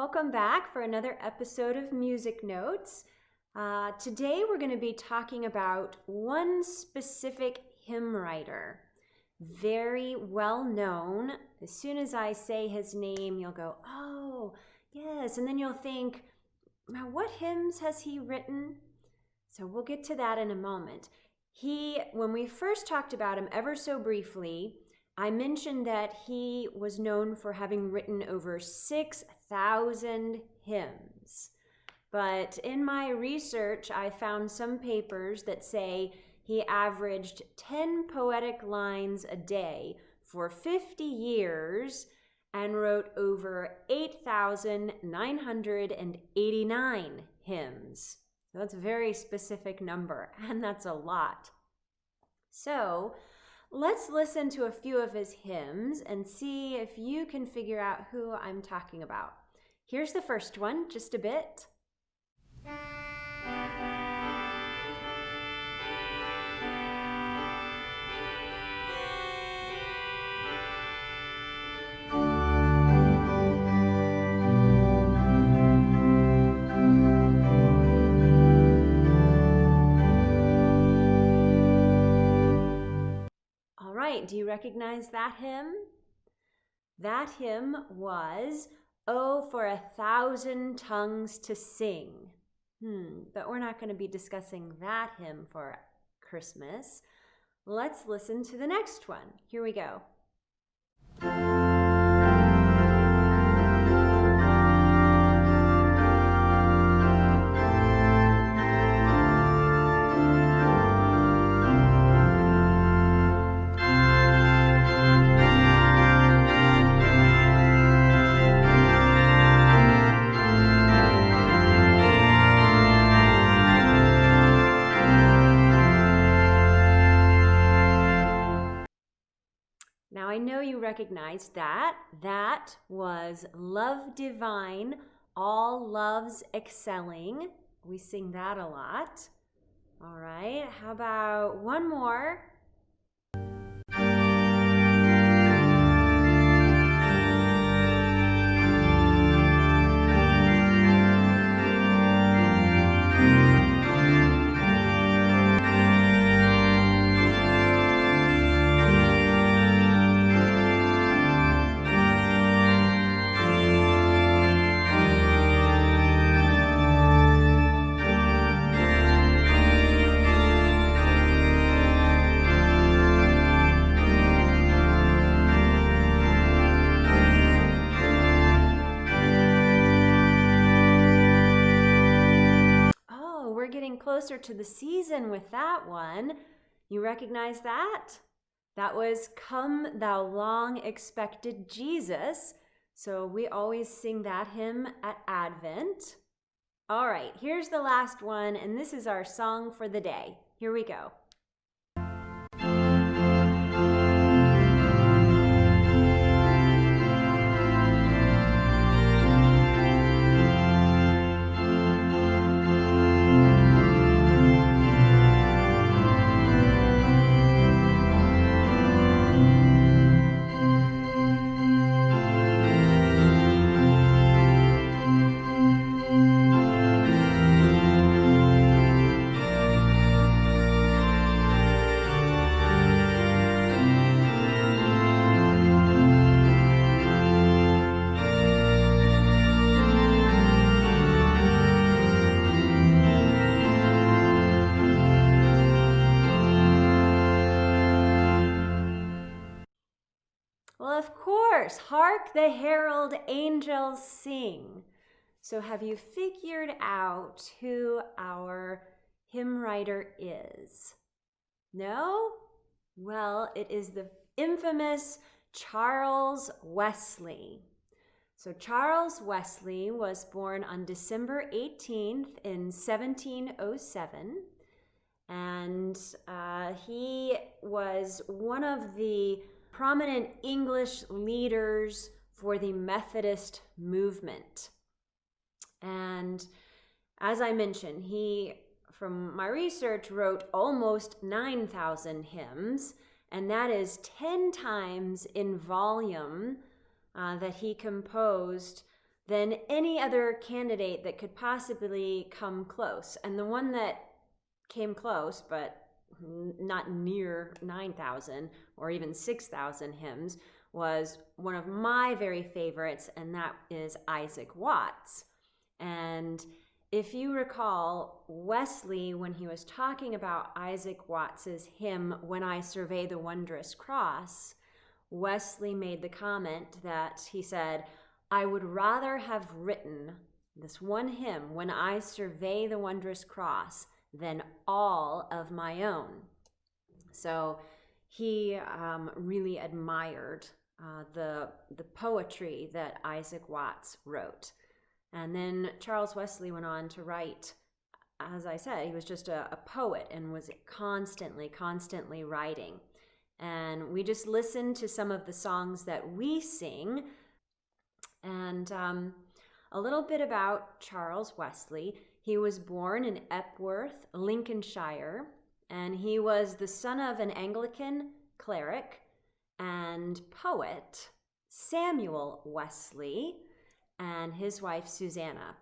Welcome back for another episode of Music Notes. Today we're going to be talking about one specific hymn writer, very well known. As soon as I say his name, you'll go, oh, yes, and then you'll think, now what hymns has he written? So we'll get to that in a moment. When we first talked about him ever so briefly, I mentioned that he was known for having written over 6,000 hymns. But in my research, I found some papers that say he averaged 10 poetic lines a day for 50 years and wrote over 8,989 hymns. So that's a very specific number, and that's a lot. So let's listen to a few of his hymns and see if you can figure out who I'm talking about. Here's the first one, just a bit. Do you recognize that hymn? That hymn was, "Oh, for 1,000 tongues to sing." But we're not going to be discussing that hymn for Christmas. Let's listen to the next one. Here we go. Now I know you recognize that. That was "Love Divine, All Loves Excelling." We sing that a lot. All right, how about one more? Closer to the season with that one. You recognize that? That was "Come Thou Long Expected Jesus." So we always sing that hymn at Advent. All right, here's the last one, and this is our song for the day. Here we go. Well, of course, "Hark, the Herald Angels Sing." So have you figured out who our hymn writer is? No? Well, it is the infamous Charles Wesley. So Charles Wesley was born on December 18th in 1707. And he was one of the prominent English leaders for the Methodist movement. And as I mentioned, he, from my research, wrote almost 9,000 hymns, and that is 10 times in volume that he composed than any other candidate that could possibly come close. And the one that came close, but not near 9,000 or even 6,000 hymns, was one of my very favorites, and that is Isaac Watts. And if you recall, Wesley, when he was talking about Isaac Watts's hymn, When I Survey the Wondrous Cross, Wesley made the comment that he said, I would rather have written this one hymn, When I Survey the Wondrous Cross, than all of my own. So he really admired the poetry that Isaac Watts wrote. And then Charles Wesley went on to write, as I said, he was just a poet and was constantly writing. And we just listened to some of the songs that we sing. And a little bit about Charles Wesley. He was born in Epworth, Lincolnshire, and he was the son of an Anglican cleric and poet, Samuel Wesley, and his wife, Susanna.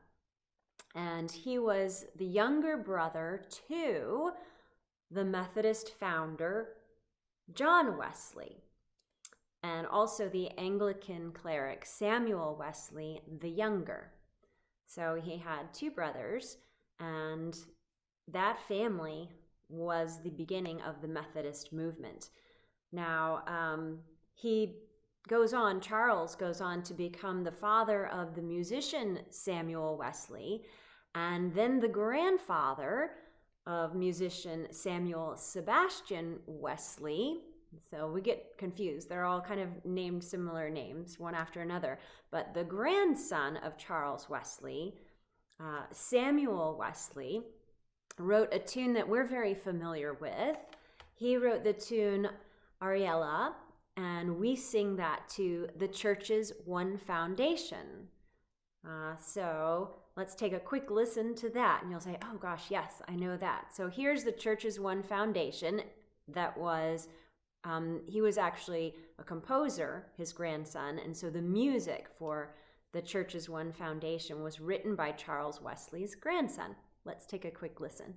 And he was the younger brother to the Methodist founder, John Wesley, and also the Anglican cleric, Samuel Wesley, the younger. So he had two brothers, and that family was the beginning of the Methodist movement. Now, Charles goes on to become the father of the musician Samuel Wesley, and then the grandfather of musician Samuel Sebastian Wesley. So we get confused. They're all kind of named similar names, one after another. But the grandson of Charles Wesley, Samuel Wesley, wrote a tune that we're very familiar with. He wrote the tune Ariella, and we sing that to the church's one foundation. So let's take a quick listen to that, and you'll say, oh gosh, yes, I know that. So here's the church's one foundation. That was he was actually a composer, his grandson, and so the music for the church's one foundation was written by Charles Wesley's grandson. Let's take a quick listen.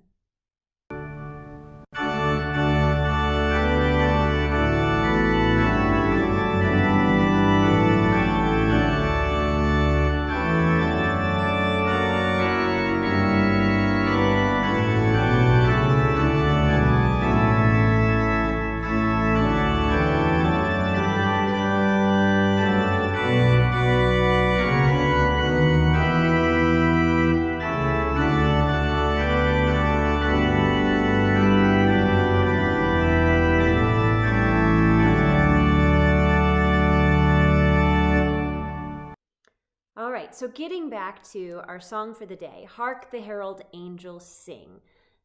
So getting back to our song for the day, Hark the Herald Angels Sing.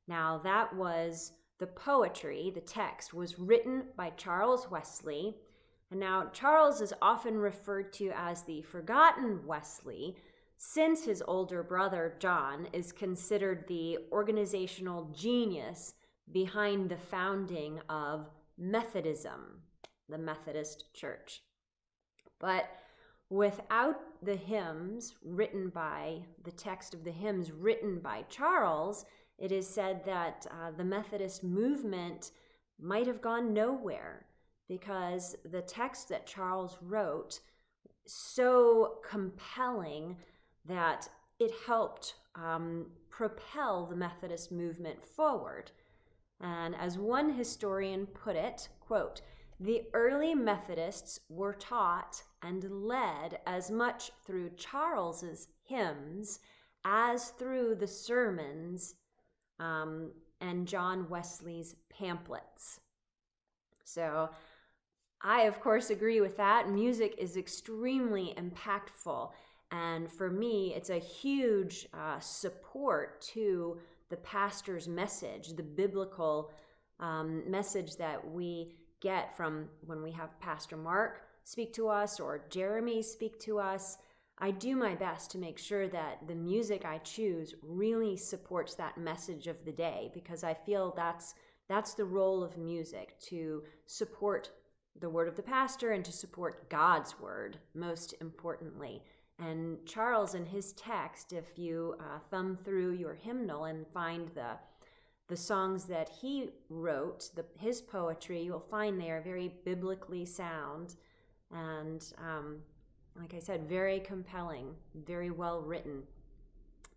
Now that was the poetry, the text was written by Charles Wesley. And now Charles is often referred to as the forgotten Wesley, since his older brother John is considered the organizational genius behind the founding of Methodism, the Methodist Church. But without the hymns written by, the text of the hymns written by Charles, it is said that the Methodist movement might have gone nowhere, because the text that Charles wrote so compelling that it helped propel the Methodist movement forward. And as one historian put it, quote, the early Methodists were taught and led as much through Charles's hymns as through the sermons and John Wesley's pamphlets. So I, of course, agree with that. Music is extremely impactful. And for me, it's a huge support to the pastor's message, the biblical message that we get from when we have Pastor Mark speak to us or Jeremy speak to us. I do my best to make sure that the music I choose really supports that message of the day, because I feel that's the role of music, to support the word of the pastor and to support God's word, most importantly. And Charles, in his text, if you thumb through your hymnal and find the songs that he wrote, his poetry, you'll find they are very biblically sound and, like I said, very compelling, very well written.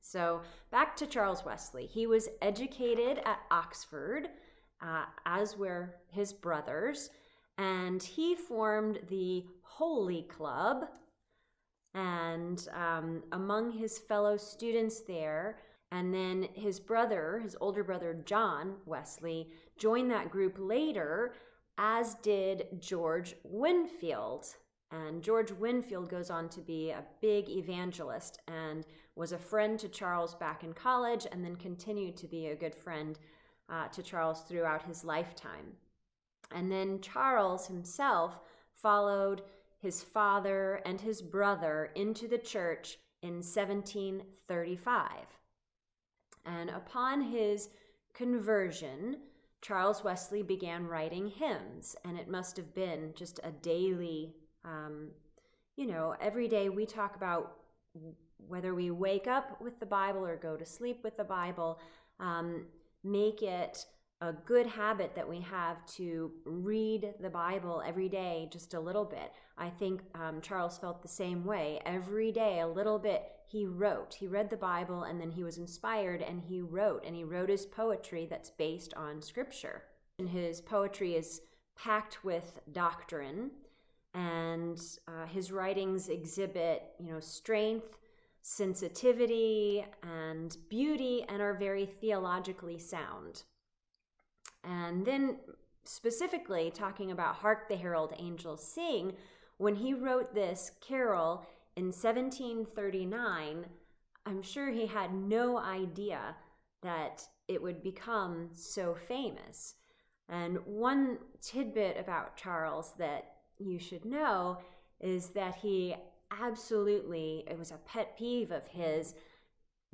So back to Charles Wesley. He was educated at Oxford, as were his brothers, and he formed the Holy Club. And among his fellow students there, and then his older brother John Wesley, joined that group later, as did George Whitefield. And George Whitefield goes on to be a big evangelist and was a friend to Charles back in college, and then continued to be a good friend to Charles throughout his lifetime. And then Charles himself followed his father and his brother into the church in 1735. And upon his conversion, Charles Wesley began writing hymns, and it must have been just a daily, every day we talk about whether we wake up with the Bible or go to sleep with the Bible, make it a good habit that we have to read the Bible every day, just a little bit. I think Charles felt the same way. Every day, a little bit, he wrote. He read the Bible, and then he was inspired, and he wrote his poetry that's based on Scripture. And his poetry is packed with doctrine, and his writings exhibit, strength, sensitivity, and beauty, and are very theologically sound. And then specifically talking about Hark, the Herald Angels Sing, when he wrote this carol in 1739, I'm sure he had no idea that it would become so famous. And one tidbit about Charles that you should know is that he absolutely, it was a pet peeve of his,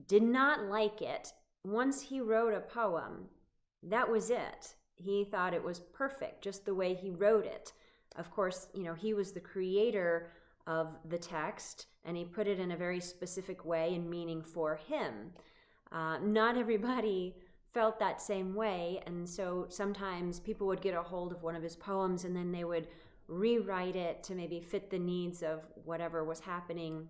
did not like it. Once he wrote a poem, that was it. He thought it was perfect, just the way he wrote it. Of course, he was the creator of the text, and he put it in a very specific way and meaning for him. Not everybody felt that same way, and so sometimes people would get a hold of one of his poems, and then they would rewrite it to maybe fit the needs of whatever was happening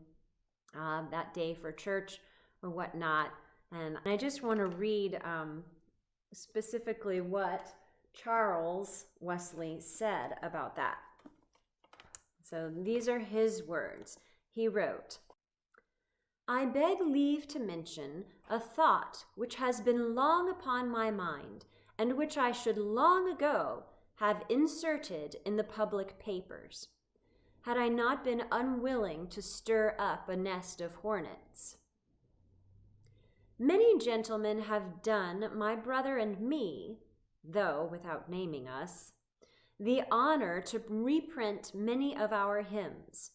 that day for church or whatnot. And I just want to read specifically what Charles Wesley said about that. So these are his words. He wrote, "I beg leave to mention a thought which has been long upon my mind, and which I should long ago have inserted in the public papers, had I not been unwilling to stir up a nest of hornets. Many gentlemen have done my brother and me, though without naming us, the honor to reprint many of our hymns.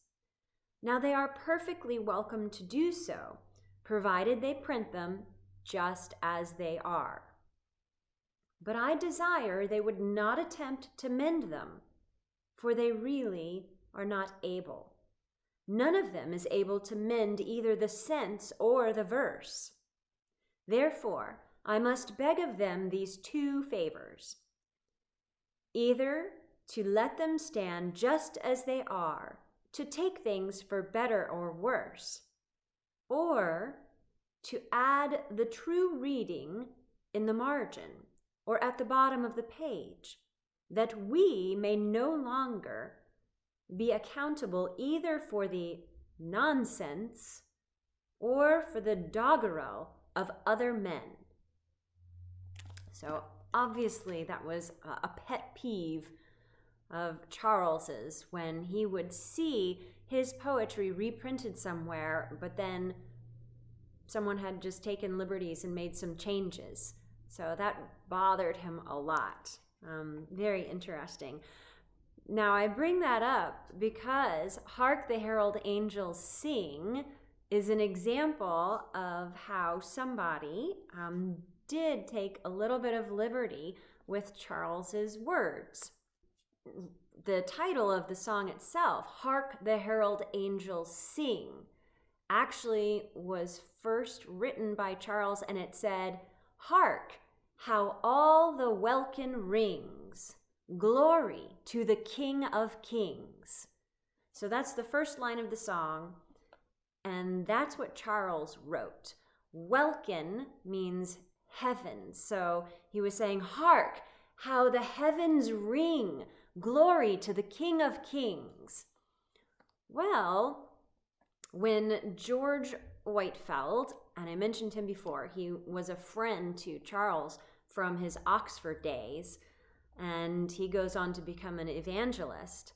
Now they are perfectly welcome to do so, provided they print them just as they are. But I desire they would not attempt to mend them, for they really are not able. None of them is able to mend either the sense or the verse. Therefore, I must beg of them these two favors: either to let them stand just as they are, to take things for better or worse, or to add the true reading in the margin or at the bottom of the page, that we may no longer be accountable either for the nonsense or for the doggerel of other men." So obviously that was a pet peeve of Charles's, when he would see his poetry reprinted somewhere, but then someone had just taken liberties and made some changes. So that bothered him a lot. Very interesting. Now I bring that up because Hark, the Herald Angels Sing is an example of how somebody did take a little bit of liberty with Charles's words. The title of the song itself, Hark, the Herald Angels Sing, actually was first written by Charles, and it said, "Hark, how all the welkin rings, glory to the King of Kings." So that's the first line of the song, and that's what Charles wrote. Welkin means heaven, so he was saying, "Hark, how the heavens ring, glory to the King of Kings." Well, when George Whitefield, and I mentioned him before, he was a friend to Charles from his Oxford days, and he goes on to become an evangelist.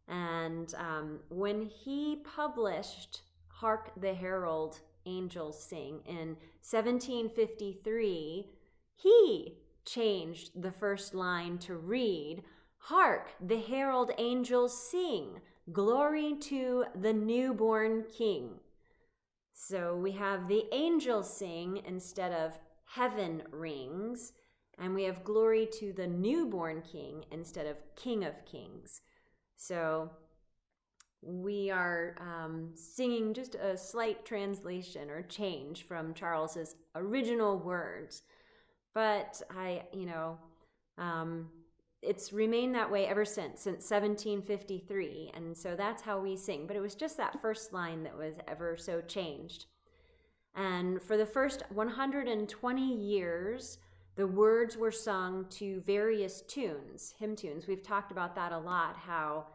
And when he published Hark, the Herald Angels Sing in 1753, he changed the first line to read, "Hark, the herald angels sing, glory to the newborn King." So we have the angels sing instead of heaven rings, and we have glory to the newborn King instead of King of Kings. So we are singing just a slight translation or change from Charles's original words. But it's remained that way ever since 1753. And so that's how we sing. But it was just that first line that was ever so changed. And for the first 120 years, the words were sung to various tunes, hymn tunes. We've talked about that a lot, how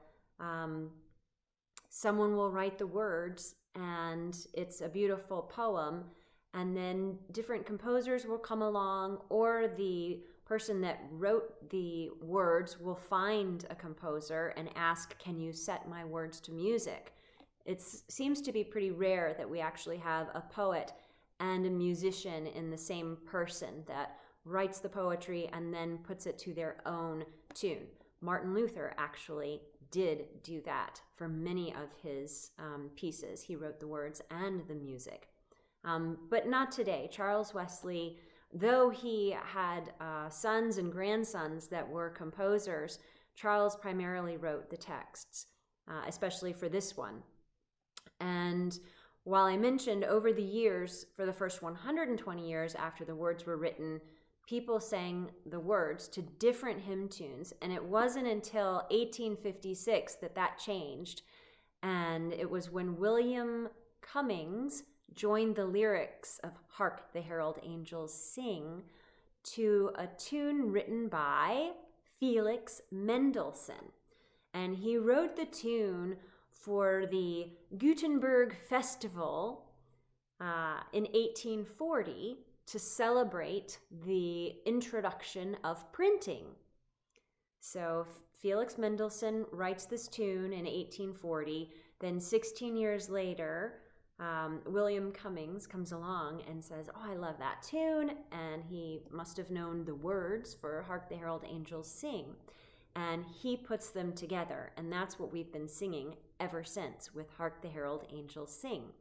someone will write the words and it's a beautiful poem, and then different composers will come along, or the person that wrote the words will find a composer and ask, "Can you set my words to music?" It seems to be pretty rare that we actually have a poet and a musician in the same person that writes the poetry and then puts it to their own tune. Martin Luther actually did do that for many of his pieces. He wrote the words and the music. But not today. Charles Wesley, though he had sons and grandsons that were composers, Charles primarily wrote the texts, especially for this one. And while I mentioned over the years, for the first 120 years after the words were written, people sang the words to different hymn tunes, and it wasn't until 1856 that changed. And it was when William Cummings joined the lyrics of Hark, the Herald Angels Sing to a tune written by Felix Mendelssohn. And he wrote the tune for the Gutenberg Festival in 1840 to celebrate the introduction of printing. So Felix Mendelssohn writes this tune in 1840. Then 16 years later, William Cummings comes along and says, "Oh, I love that tune." And he must have known the words for Hark, the Herald Angels Sing. And he puts them together. And that's what we've been singing ever since with Hark, the Herald Angels Sing.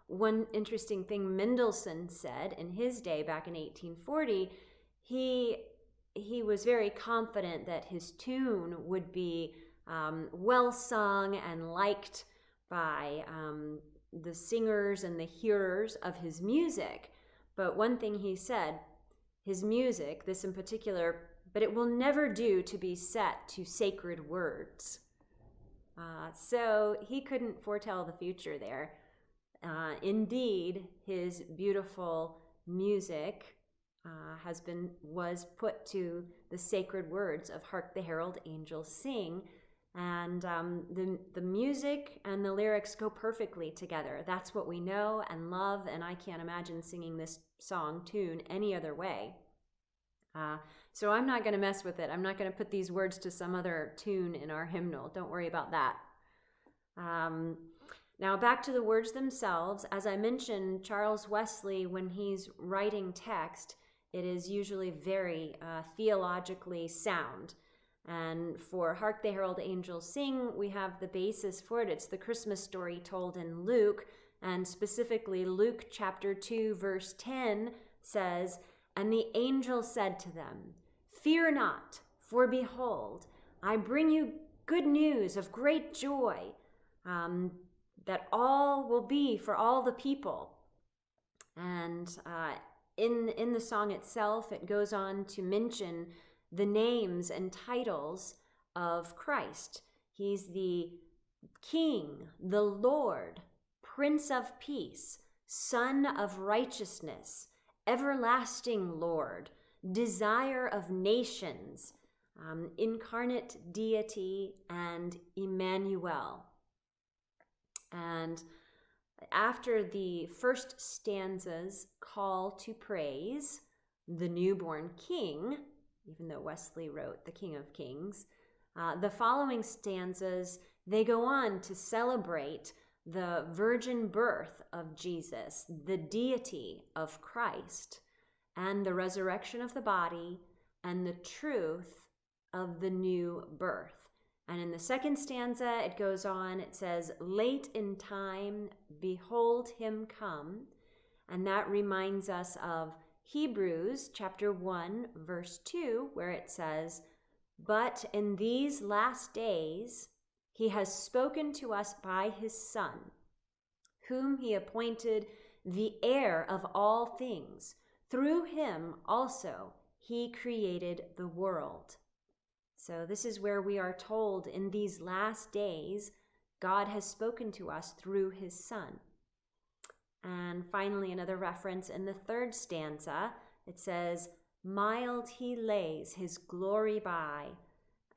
One interesting thing Mendelssohn said in his day back in 1840, he was very confident that his tune would be well sung and liked by the singers and the hearers of his music. But one thing he said, his music, this in particular, but it will never do to be set to sacred words. So he couldn't foretell the future there. Indeed, his beautiful music was put to the sacred words of Hark, the Herald Angels Sing. And the music and the lyrics go perfectly together. That's what we know and love, and I can't imagine singing this song tune any other way. So I'm not going to mess with it. I'm not going to put these words to some other tune in our hymnal. Don't worry about that. Now back to the words themselves. As I mentioned, Charles Wesley, when he's writing text, it is usually very theologically sound. And for Hark, the Herald Angels Sing, we have the basis for it. It's the Christmas story told in Luke, and specifically Luke chapter 2, verse 10 says, "And the angel said to them, 'Fear not, for behold, I bring you good news of great joy that all will be for all the people. And in the song itself, it goes on to mention the names and titles of Christ. He's the King, the Lord, Prince of Peace, Son of Righteousness, Everlasting Lord, Desire of Nations, Incarnate Deity, and Emmanuel. And after the first stanzas call to praise the newborn King, even though Wesley wrote the King of Kings, the following stanzas, they go on to celebrate the virgin birth of Jesus, the deity of Christ, and the resurrection of the body, and the truth of the new birth. And in the second stanza, it goes on, it says, late in time, behold him come. And that reminds us of Hebrews chapter 1, verse 2, where it says, but in these last days, he has spoken to us by his Son, whom he appointed the heir of all things. Through him also he created the world. So this is where we are told in these last days, God has spoken to us through his Son. And finally, another reference in the third stanza, it says, mild he lays his glory by.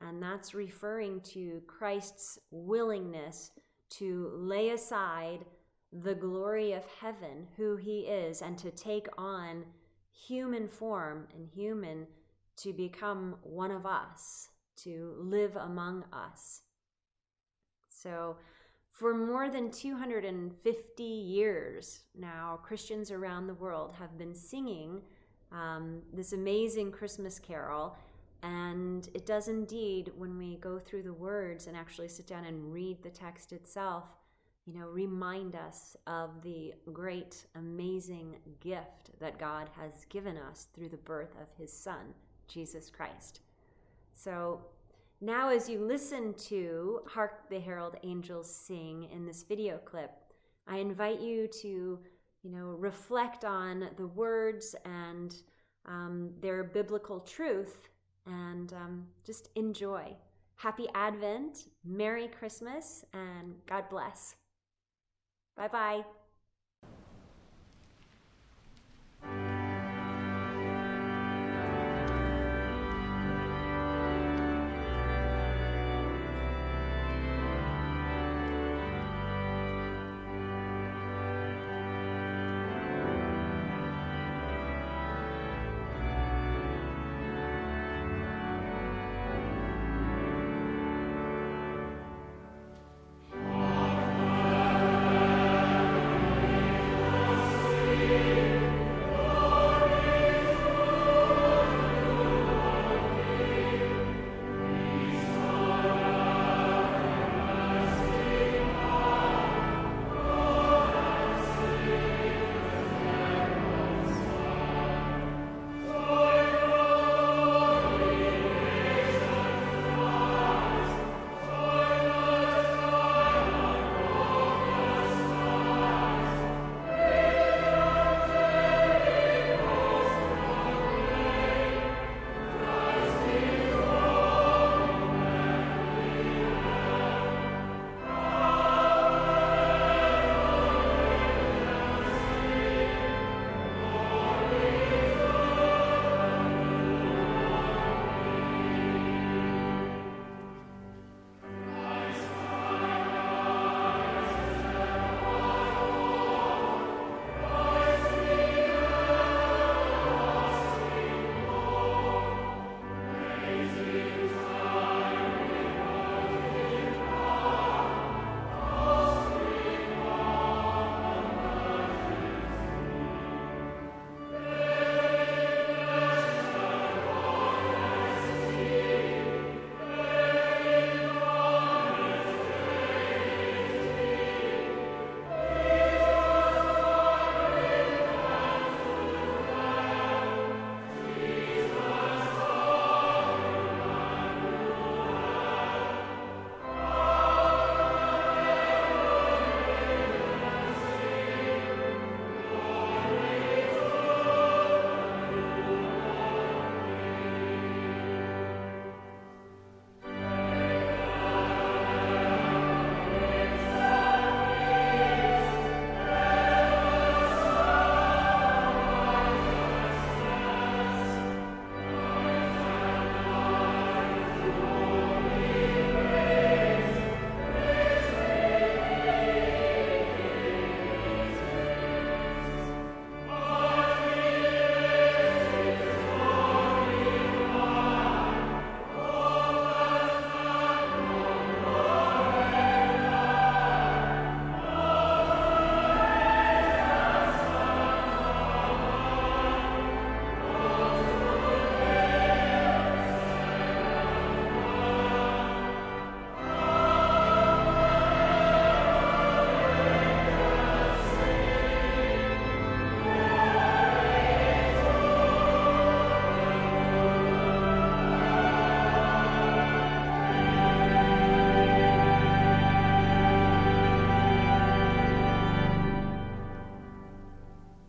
And that's referring to Christ's willingness to lay aside the glory of heaven, who he is, and to take on human form and human to become one of us, to live among us. So for more than 250 years now, Christians around the world have been singing this amazing Christmas carol. And it does indeed, when we go through the words and actually sit down and read the text itself, remind us of the great, amazing gift that God has given us through the birth of his Son, Jesus Christ. So now as you listen to Hark, the Herald Angels Sing in this video clip, I invite you to, reflect on the words and their biblical truth, and just enjoy. Happy Advent, Merry Christmas, and God bless. Bye-bye.